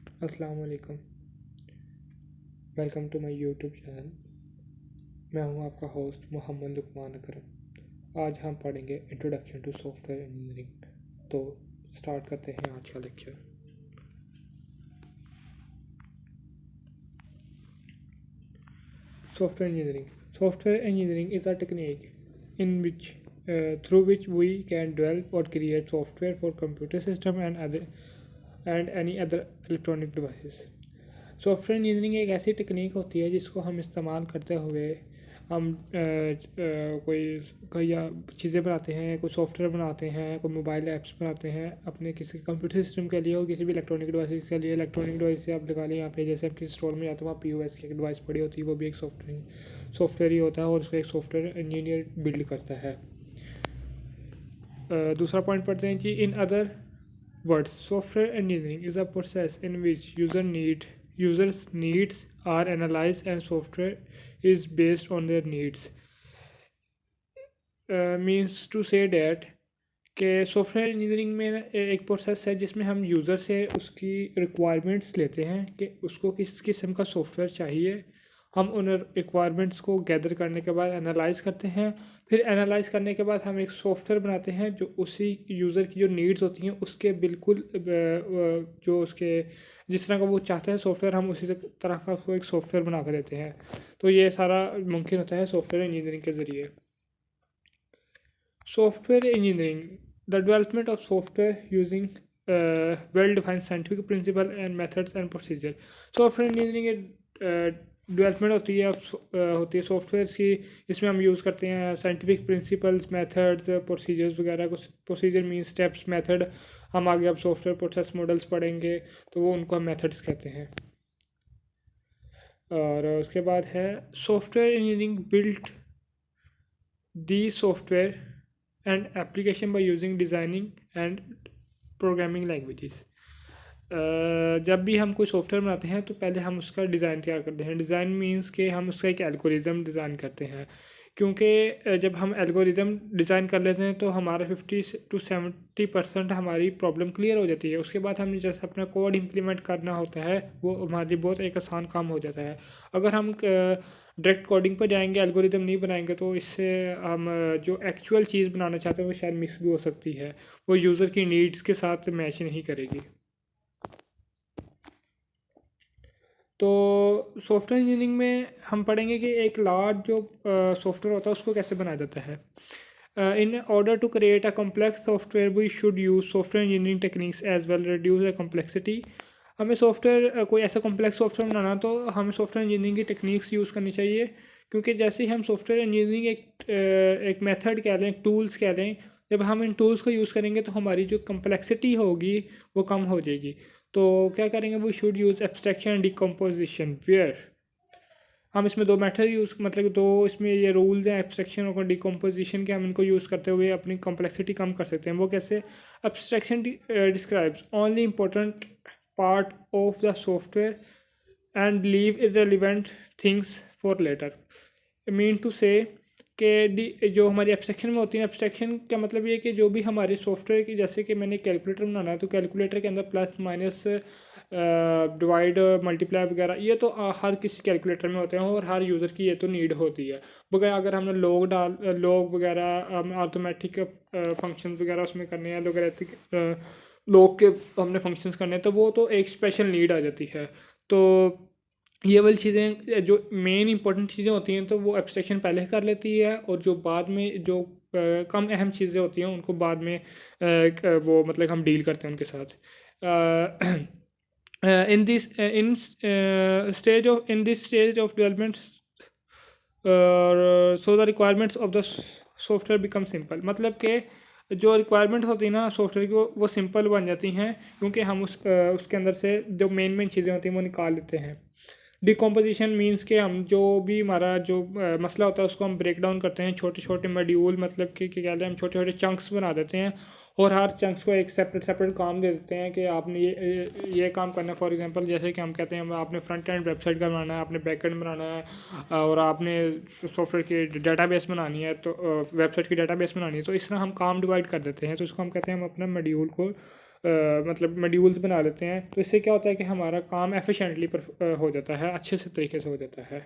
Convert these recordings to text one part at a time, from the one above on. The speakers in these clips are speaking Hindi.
अस्सलाम वालेकुम। Welcome to my YouTube channel. मैं हूं आपका होस्ट मोहम्मद लुकमान अकरम। आज हम पढ़ेंगे इंट्रोडक्शन टू सॉफ्टवेयर इंजीनियरिंग। तो स्टार्ट करते हैं आज का lecture. Software engineering is a technique in which through which we can develop or create software for computer system and any other electronic devices. Software engineering एक ऐसी टेक्निक होती है जिसको हम इस्तेमाल करते हुए हम कोई या चीज़ें बनाते हैं, कोई सॉफ्टवेयर बनाते हैं, कोई मोबाइल ऐप्स बनाते हैं अपने किसी कंप्यूटर सिस्टम के लिए और किसी भी इलेक्ट्रॉनिक डिवाइस के लिए। इलेक्ट्रॉनिक डिवाइस से आप लगा लें यहाँ पे, जैसे आप किसी स्टोर में जाते हो वहाँ POS की एक डिवाइस पड़ी होती है, वो भी एक सॉफ्टवेयर ही होता है और उसको एक सॉफ्टवेयर इंजीनियर बिल्ड करता है। दूसरा पॉइंट पढ़ते हैं जी। In other words, software engineering is a process in which users needs are analyzed and software is based on their needs. Means to say that कि सॉफ्टवेयर इंजीनियरिंग में एक प्रोसेस है जिसमें हम यूज़र से उसकी रिक्वायरमेंट्स लेते हैं कि उसको किस किस्म का सॉफ्टवेयर चाहिए। हम उन रिक्वायरमेंट्स को गैदर करने के बाद एनालाइज करते हैं। फिर एनालाइज करने के बाद हम एक सॉफ्टवेयर बनाते हैं जो उसी यूज़र की जो नीड्स होती हैं उसके बिल्कुल जो उसके जिस तरह का वो चाहता है सॉफ्टवेयर, हम उसी तरह का उसको एक सॉफ्टवेयर बना कर देते हैं। तो ये सारा मुमकिन होता है सॉफ्टवेयर इंजीनियरिंग के ज़रिए। Software engineering, the development of software using well defined scientific principle and methods and procedure. Software engineering development होती है सॉफ्टवेयर की। इसमें हम यूज़ करते हैं साइंटिफिक प्रिंसिपल्स, मेथड्स, प्रोसीजर्स वगैरह। कुछ प्रोसीजर मीन स्टेप्स, मेथड हम आगे अब सॉफ्टवेयर प्रोसेस मॉडल्स पढ़ेंगे तो वो उनको हम मेथड्स कहते हैं। और उसके बाद है software engineering built the software and application by using designing and programming languages. जब भी हम कोई सॉफ्टवेयर बनाते हैं तो पहले हम उसका डिज़ाइन तैयार करते हैं। डिज़ाइन मीन्स के हम उसका एक एल्गोरिदम डिज़ाइन करते हैं, क्योंकि जब हम एल्गोरिदम डिज़ाइन कर लेते हैं तो हमारा 50 to 70% हमारी प्रॉब्लम क्लियर हो जाती है। उसके बाद हमने जैसे अपना कोड इम्प्लीमेंट करना होता है वो हमारे लिए बहुत एक आसान काम हो जाता है। अगर हम डायरेक्ट कोडिंग पर जाएंगे, एल्गोरिदम नहीं बनाएंगे तो इससे हम जो एक्चुअल चीज़ बनाना चाहते हैं वो शायद मिस भी हो सकती है, वो यूज़र की नीड्स के साथ मैच नहीं करेगी। तो सॉफ्टवेयर इंजीनियरिंग में हम पढ़ेंगे कि एक लार्ज जो सॉफ्टवेयर होता है उसको कैसे बनाया जाता है। In order to create a complex software we should use software engineering techniques as well reduce the complexity. हमें सॉफ्टवेयर कोई ऐसा कॉम्प्लेक्स सॉफ्टवेयर बनाना तो हमें सॉफ्टवेयर इंजीनियरिंग की टेक्निक्स यूज़ करनी चाहिए, क्योंकि जैसे ही हम सॉफ्टवेयर इंजीनियरिंग एक मेथड कह लें, टूल्स कह लें, जब हम इन टूल्स को यूज़ करेंगे तो हमारी जो कम्प्लेक्सिटी होगी वो कम हो जाएगी। तो क्या करेंगे, वो should use abstraction and decomposition where हम इसमें दो मेथड यूज़ मतलब दो इसमें ये रूल्स हैं एब्स्ट्रैक्शन और डिकम्पोजिशन के, हम इनको यूज़ करते हुए अपनी कॉम्प्लेक्सिटी कम कर सकते हैं। वो कैसे? Abstraction describes only important part of the software and leave irrelevant things for later. Mean to say कि जो हमारी एब्स्ट्रैक्शन में होती है, एब्स्ट्रैक्शन का मतलब ये है कि जो भी हमारे सॉफ्टवेयर की, जैसे कि मैंने कैलकुलेटर बनाना है तो कैलकुलेटर के अंदर प्लस माइनस डिवाइड मल्टीप्लाई वगैरह ये तो हर किसी कैलकुलेटर में होते हैं और हर यूज़र की ये तो नीड होती है। बगैर अगर हमने लॉग वगैरह अर्थमेटिक फंक्शन वगैरह उसमें करने हैं, लोगरिथमिक लॉग के हमने फंक्शंस करने हैं तो वो तो एक स्पेशल नीड आ जाती है। तो ये वाली चीज़ें जो मेन इंपॉर्टेंट चीज़ें होती हैं तो वो एब्स्ट्रैक्शन पहले कर लेती है, और जो बाद में जो कम अहम चीज़ें होती हैं उनको बाद में वो मतलब हम डील करते हैं उनके साथ। in this in this stage of development so the requirements of the software become simple। मतलब कि जो रिक्वायरमेंट होती है ना सॉफ्टवेयर की वो सिंपल बन जाती हैं, क्योंकि हम उसके अंदर से जो मेन चीज़ें होती हैं वो निकाल लेते हैं। डिकम्पोजिशन मीन्स के हम जो भी हमारा जो मसला होता है उसको हम ब्रेक डाउन करते हैं छोटे छोटे मॉड्यूल, मतलब कि क्या कहते हैं हम छोटे छोटे चंक्स बना देते हैं और हर चंक्स को एक सेपरेट काम दे देते हैं कि आपने ये काम करना है। फॉर एग्जांपल जैसे कि हम कहते हैं आपने फ्रंट एंड वेबसाइट का बनाना है, आपने बैक एंड बनाना है और आपने सॉफ्टवेयर की डेटाबेस बनानी है, तो वेबसाइट की डेटाबेस बनानी है, तो इस तरह हम काम डिवाइड कर देते हैं। तो इसको हम कहते हैं हम अपना मॉड्यूल को मतलब मॉड्यूल्स बना लेते हैं, तो इससे क्या होता है कि हमारा काम एफिशिएंटली हो जाता है, अच्छे से तरीके से हो जाता है।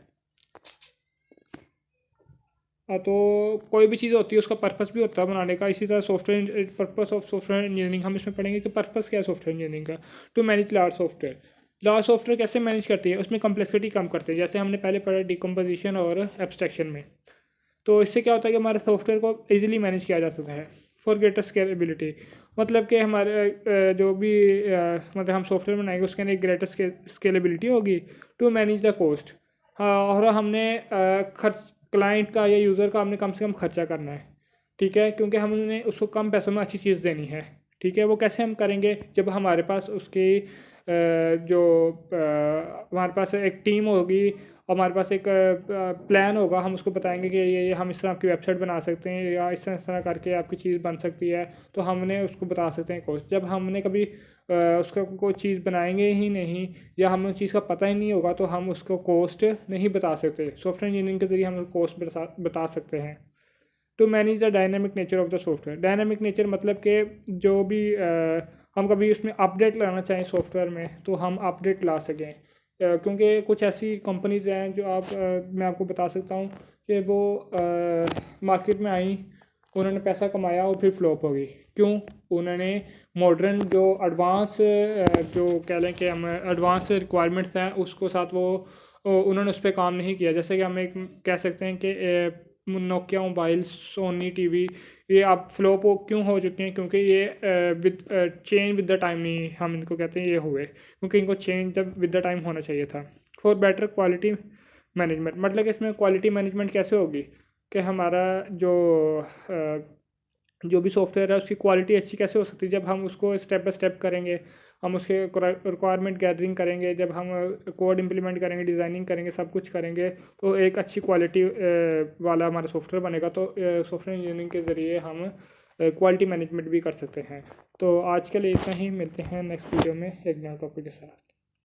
तो कोई भी चीज़ होती है उसका पर्पस भी होता है बनाने का। इसी तरह software purpose of software engineering हम इसमें पढ़ेंगे कि पर्पस क्या है सॉफ्टवेयर इंजीनियरिंग का। To manage large software. Large software कैसे मैनेज करती है, उसमें कम्प्लेक्सिटी कम करते हैं, जैसे हमने पहले पढ़ा डिकम्पोजिशन और एब्स्ट्रैक्शन में। तो इससे क्या होता है कि हमारे सॉफ्टवेयर को ईजिली मैनेज किया जा सकता है फॉर ग्रेटर स्केलेबिलिटी। मतलब कि हमारे जो भी मतलब हम सॉफ्टवेयर बनाएंगे उसके अंदर एक ग्रेटर स्केलेबिलिटी होगी टू मैनेज द कॉस्ट। हाँ, और हमने खर्च क्लाइंट का या यूज़र का हमने कम से कम खर्चा करना है, ठीक है, क्योंकि हमने उसको कम पैसों में अच्छी चीज़ देनी है, ठीक है। वो कैसे हम करेंगे, जब हमारे पास उसकी हमारे पास एक टीम होगी, हमारे पास एक प्लान होगा, हम उसको बताएंगे कि ये हम इस तरह आपकी वेबसाइट बना सकते हैं या इस तरह करके आपकी चीज़ बन सकती है, तो हमने उसको बता सकते हैं कॉस्ट। जब हमने कभी उसका कोई चीज़ बनाएंगे ही नहीं या हमें उस चीज़ का पता ही नहीं होगा, तो हम उसको कॉस्ट नहीं बता सकते। सॉफ्टवेयर इंजीनियरिंग के ज़रिए हम कॉस्ट बता सकते हैं। To manage the dynamic nature of the software. Dynamic nature मतलब कि जो भी हम कभी उसमें अपडेट लाना चाहें सॉफ्टवेयर में, तो हम अपडेट ला सकें, क्योंकि कुछ ऐसी कंपनीज़ हैं जो मैं आपको बता सकता हूँ कि वो मार्केट में आई, उन्होंने पैसा कमाया और फिर फ्लॉप हो गई। क्यों? उन्होंने मॉडर्न जो एडवांस जो कह लें कि हम एडवांस रिक्वायरमेंट्स हैं उसको साथ वो उन्होंने उस पर काम नहीं किया। जैसे कि हम एक कह सकते हैं कि नोकिया मोबाइल, सोनी टीवी, ये आप फ्लॉप क्यों हो चुके हैं? क्योंकि ये with change with the time नहीं, हम इनको कहते हैं, ये हुए क्योंकि इनको चेंज जब विद द टाइम होना चाहिए था। फॉर बेटर क्वालिटी मैनेजमेंट, मतलब कि इसमें क्वालिटी मैनेजमेंट कैसे होगी कि हमारा जो भी सॉफ्टवेयर है उसकी क्वालिटी अच्छी कैसे हो सकती है, जब हम उसको स्टेप बाय स्टेप करेंगे, हम उसके रिक्वायरमेंट गैदरिंग करेंगे, जब हम कोड इंप्लीमेंट करेंगे, डिज़ाइनिंग करेंगे, सब कुछ करेंगे, तो एक अच्छी क्वालिटी वाला हमारा सॉफ्टवेयर बनेगा। तो सॉफ्टवेयर इंजीनियरिंग के ज़रिए हम क्वालिटी मैनेजमेंट भी कर सकते हैं। तो आज के लिए इतना ही, मिलते हैं नेक्स्ट वीडियो में एक नए टॉपिक के साथ।